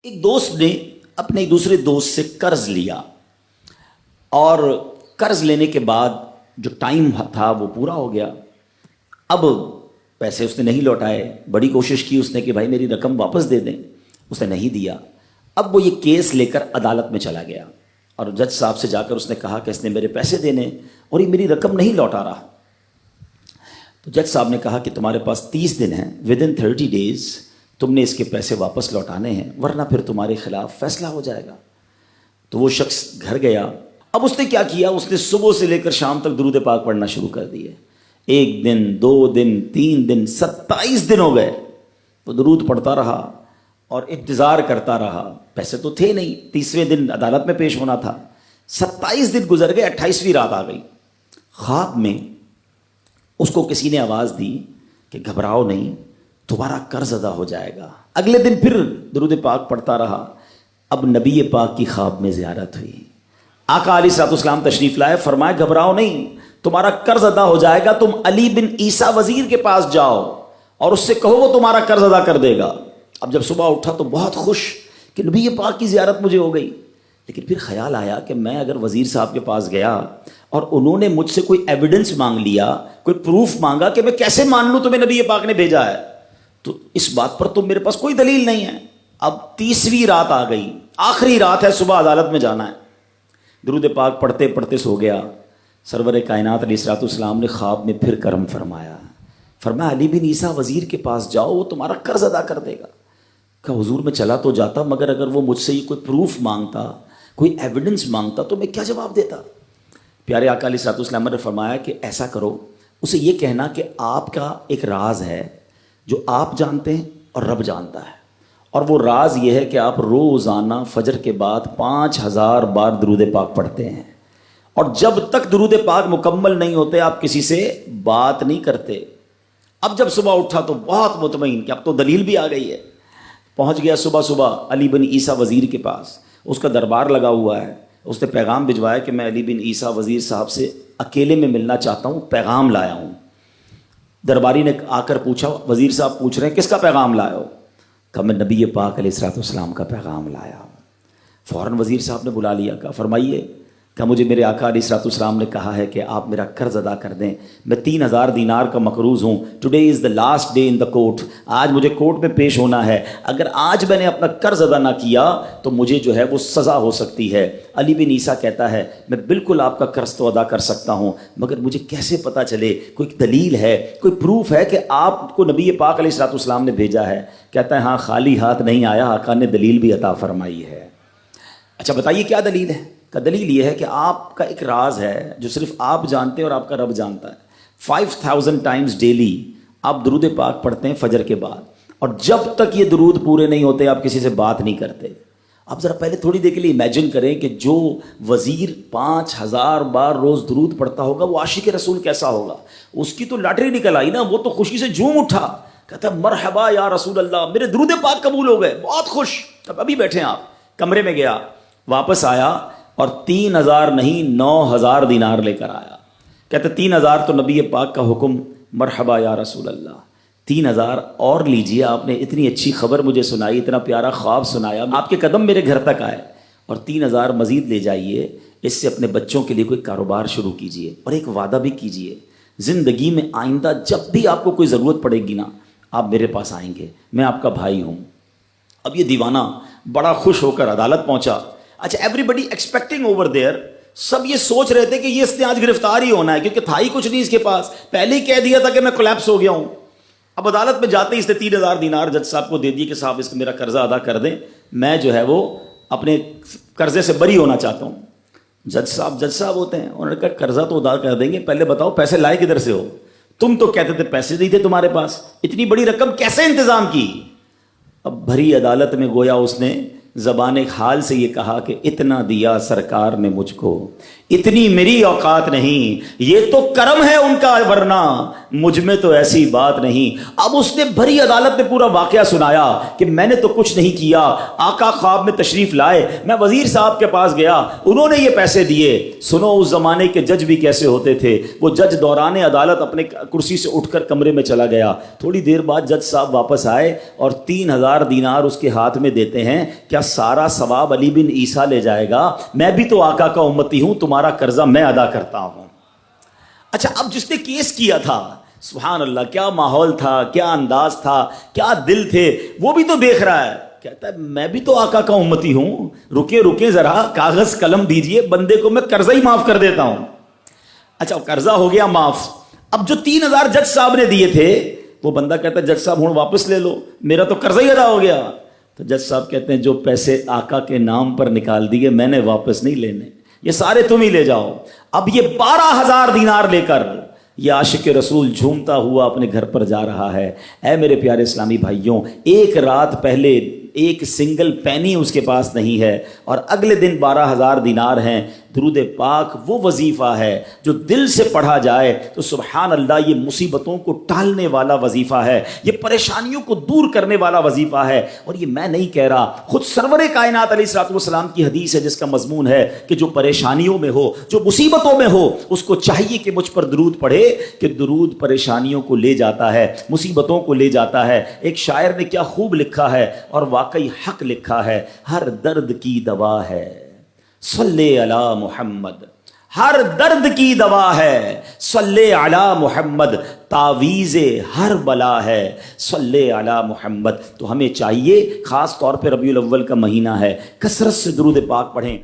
ایک دوست نے اپنے ایک دوسرے دوست سے قرض لیا اور قرض لینے کے بعد جو ٹائم تھا وہ پورا ہو گیا. اب پیسے اس نے نہیں لوٹائے. بڑی کوشش کی اس نے کہ بھائی میری رقم واپس دے دیں, اس نے نہیں دیا. اب وہ یہ کیس لے کر عدالت میں چلا گیا اور جج صاحب سے جا کر اس نے کہا کہ اس نے میرے پیسے دینے اور یہ میری رقم نہیں لوٹا رہا. تو جج صاحب نے کہا کہ تمہارے پاس 30 دن ہیں, ود ان 30 days تم نے اس کے پیسے واپس لوٹانے ہیں, ورنہ پھر تمہارے خلاف فیصلہ ہو جائے گا. تو وہ شخص گھر گیا. اب اس نے کیا کیا, اس نے صبح سے لے کر شام تک درود پاک پڑھنا شروع کر دیے. 1 دن 2 دن 3 دن 27 دن ہو گئے. وہ درود پڑھتا رہا اور انتظار کرتا رہا. پیسے تو تھے نہیں, 30ویں دن عدالت میں پیش ہونا تھا. 27 دن گزر گئے, 28ویں رات آ گئی. خواب میں اس کو کسی نے آواز دی کہ گھبراؤ نہیں, تمہارا قرض ادا ہو جائے گا. اگلے دن پھر درود پاک پڑھتا رہا. اب نبی پاک کی خواب میں زیارت ہوئی. آقا علیہ الصلوۃ والسلام تشریف لائے, فرمایا گھبراؤ نہیں, تمہارا قرض ادا ہو جائے گا. تم علی بن عیسیٰ وزیر کے پاس جاؤ اور اس سے کہو وہ تمہارا قرض ادا کر دے گا. اب جب صبح اٹھا تو بہت خوش کہ نبی پاک کی زیارت مجھے ہو گئی. لیکن پھر خیال آیا کہ میں اگر وزیر صاحب کے پاس گیا اور انہوں نے مجھ سے کوئی ایویڈنس مانگ لیا, کوئی پروف مانگا, کہ میں کیسے مان لوں تمہیں نبی پاک نے بھیجا ہے, تو اس بات پر تو میرے پاس کوئی دلیل نہیں ہے. اب 30ویں رات آ گئی, آخری رات ہے, صبح عدالت میں جانا ہے. درود پاک پڑھتے پڑھتے سو گیا. سرور کائنات علیہ الصلوۃ والسلام نے خواب میں پھر کرم فرمایا. فرمایا علی بن عیسیٰ وزیر کے پاس جاؤ, وہ تمہارا قرض ادا کر دے گا. کہ حضور میں چلا تو جاتا, مگر اگر وہ مجھ سے یہ کوئی پروف مانگتا, کوئی ایویڈنس مانگتا, تو میں کیا جواب دیتا. پیارے آقا علیہ الصلوۃ والسلام نے فرمایا کہ ایسا کرو, اسے یہ کہنا کہ آپ کا ایک راز ہے جو آپ جانتے ہیں اور رب جانتا ہے, اور وہ راز یہ ہے کہ آپ روزانہ فجر کے بعد 5000 بار درود پاک پڑھتے ہیں, اور جب تک درود پاک مکمل نہیں ہوتے آپ کسی سے بات نہیں کرتے. اب جب صبح اٹھا تو بہت مطمئن کہ اب تو دلیل بھی آ گئی ہے. پہنچ گیا صبح صبح علی بن عیسیٰ وزیر کے پاس. اس کا دربار لگا ہوا ہے. اس نے پیغام بھجوایا کہ میں علی بن عیسیٰ وزیر صاحب سے اکیلے میں ملنا چاہتا ہوں, پیغام لایا ہوں. درباری نے آ کر پوچھا, وزیر صاحب پوچھ رہے ہیں کس کا پیغام لائے ہو؟ کہا میں نبی پاک علیہ الصلوۃ والسلام کا پیغام لایا ہوں. فوراً وزیر صاحب نے بلا لیا. کہا فرمائیے. کہا مجھے میرے آقا علیہ الصلوۃ والسلام نے کہا ہے کہ آپ میرا قرض ادا کر دیں. میں 3000 دینار کا مقروض ہوں. Today is the last day in the court. آج مجھے کورٹ میں پیش ہونا ہے. اگر آج میں نے اپنا قرض ادا نہ کیا تو مجھے جو ہے وہ سزا ہو سکتی ہے. علی بن عیسیٰ کہتا ہے میں بالکل آپ کا قرض تو ادا کر سکتا ہوں, مگر مجھے کیسے پتہ چلے, کوئی دلیل ہے, کوئی پروف ہے کہ آپ کو نبی پاک علیہ الصلوۃ والسلام نے بھیجا ہے؟ کہتا ہے ہاں, خالی ہاتھ نہیں آیا, آقا نے دلیل بھی عطا فرمائی ہے. اچھا بتائیے کیا دلیل ہے؟ کا دلیل یہ ہے کہ آپ کا ایک راز ہے جو صرف آپ جانتے ہیں اور آپ کا رب جانتا ہے. 5000 ٹائمز ڈیلی آپ درود پاک پڑھتے ہیں فجر کے بعد, اور جب تک یہ درود پورے نہیں ہوتے آپ کسی سے بات نہیں کرتے. آپ ذرا پہلے تھوڑی دیر کے لیے امیجن کریں کہ جو وزیر 5000 بار روز درود پڑھتا ہوگا وہ عاشق رسول کیسا ہوگا. اس کی تو لاٹری نکل آئی نا, وہ تو خوشی سے جھوم اٹھا, کہتا مرحبا یا رسول اللہ, میرے درود پاک قبول ہو گئے, بہت خوش. اب ابھی بیٹھے آپ, کمرے میں گیا, واپس آیا اور 3000 نہیں 9000 دینار لے کر آیا. کہتے 3000 تو نبی پاک کا حکم, مرحبا یا رسول اللہ, 3000 اور لیجئے, آپ نے اتنی اچھی خبر مجھے سنائی, اتنا پیارا خواب سنایا, آپ کے قدم میرے گھر تک آئے, اور 3000 مزید لے جائیے, اس سے اپنے بچوں کے لیے کوئی کاروبار شروع کیجئے, اور ایک وعدہ بھی کیجئے, زندگی میں آئندہ جب بھی آپ کو کوئی ضرورت پڑے گی نا, آپ میرے پاس آئیں گے, میں آپ کا بھائی ہوں. اب یہ دیوانہ بڑا خوش ہو کر عدالت پہنچا. اچھا everybody expecting over there, سب یہ سوچ رہے تھے کہ یہ اس نے آج گرفتار ہی ہونا ہے, کیونکہ تھا ہی کچھ نہیں اس کے پاس, پہلے ہی کہہ دیا تھا کہ میں کولیپس ہو گیا ہوں. اب عدالت میں جاتے ہی اس نے 3000 دینار جج صاحب کو دے دیے کہ صاحب اس کو میرا قرضہ ادا کر دیں, میں جو ہے وہ اپنے قرضے سے بری ہونا چاہتا ہوں. جج صاحب ہوتے ہیں, انہوں نے کہا قرضہ تو ادا کر دیں گے, پہلے بتاؤ پیسے لائے کدھر سے ہو؟ تم تو کہتے تھے پیسے نہیں تھے تمہارے پاس, اتنی بڑی رقم کیسے انتظام کی؟ اب بھری عدالت میں گویا اس نے زبان حال سے یہ کہا کہ اتنا دیا سرکار نے مجھ کو, اتنی میری اوقات نہیں, یہ تو کرم ہے ان کا, ورنہ مجھ میں تو ایسی بات نہیں۔ اب اس نے بھری عدالت میں پورا واقعہ سنایا کہ میں نے تو کچھ نہیں کیا، آقا خواب میں تشریف لائے، میں وزیر صاحب کے پاس گیا، انہوں نے یہ پیسے دیے۔ سنو اس زمانے کے جج بھی کیسے ہوتے تھے، وہ جج دوران عدالت اپنے کرسی سے اٹھ کر کمرے میں چلا گیا، تھوڑی دیر بعد جج صاحب واپس آئے اور 3000 دینار اس کے ہاتھ میں دیتے ہیں۔ کیا سارا ثواب علی بن عیسیٰ لے جائے گا؟ میں بھی تو آقا کا امتی ہوں، تمہارا قرضہ میں ادا کرتا ہوں۔ اچھا، اب جس نے کیس کیا تھا، سبحان اللہ، کیا ماحول تھا، کیا انداز تھا، کیا دل تھے، وہ بھی تو دیکھ رہا ہے، کہتا ہے میں بھی تو آقا کا امتی ہوں، رکے ذرا، کاغذ قلم دیجئے، بندے کو میں قرضہ ہی معاف کر دیتا ہوں۔ اچھا، قرضہ ہو گیا معاف۔ اب جو 3000 جج صاحب نے دیے تھے، وہ بندہ کہتا ہے جج صاحب ہوں واپس لے لو، میرا تو قرضہ ہی ادا ہو گیا۔ تو جج صاحب کہتے ہیں جو پیسے آقا کے نام پر نکال دیے میں نے واپس نہیں لینے، یہ سارے تم ہی لے جاؤ۔ اب یہ 12000 دینار لے کر یہ عاشق رسول جھومتا ہوا اپنے گھر پر جا رہا ہے۔ اے میرے پیارے اسلامی بھائیوں، ایک رات پہلے ایک سنگل پینی اس کے پاس نہیں ہے، اور اگلے دن 12000 دینار ہیں۔ درود پاک وہ وظیفہ ہے جو دل سے پڑھا جائے تو سبحان اللہ یہ مصیبتوں کو ٹالنے والا وظیفہ ہے، یہ پریشانیوں کو دور کرنے والا وظیفہ ہے۔ اور یہ میں نہیں کہہ رہا، خود سرور کائنات علیہ الصلوۃ والسلام کی حدیث ہے جس کا مضمون ہے کہ جو پریشانیوں میں ہو، جو مصیبتوں میں ہو، اس کو چاہیے کہ مجھ پر درود پڑھے، کہ درود پریشانیوں کو لے جاتا ہے، مصیبتوں کو لے جاتا ہے۔ ایک شاعر نے کیا خوب لکھا ہے، اور واقعی حق لکھا ہے، ہر درد کی دوا ہے صلی علی محمد، ہر درد کی دوا ہے صلی علی محمد، تعویذ ہر بلا ہے صلی علی محمد۔ تو ہمیں چاہیے، خاص طور پہ ربیع الاول کا مہینہ ہے، کثرت سے درود پاک پڑھیں۔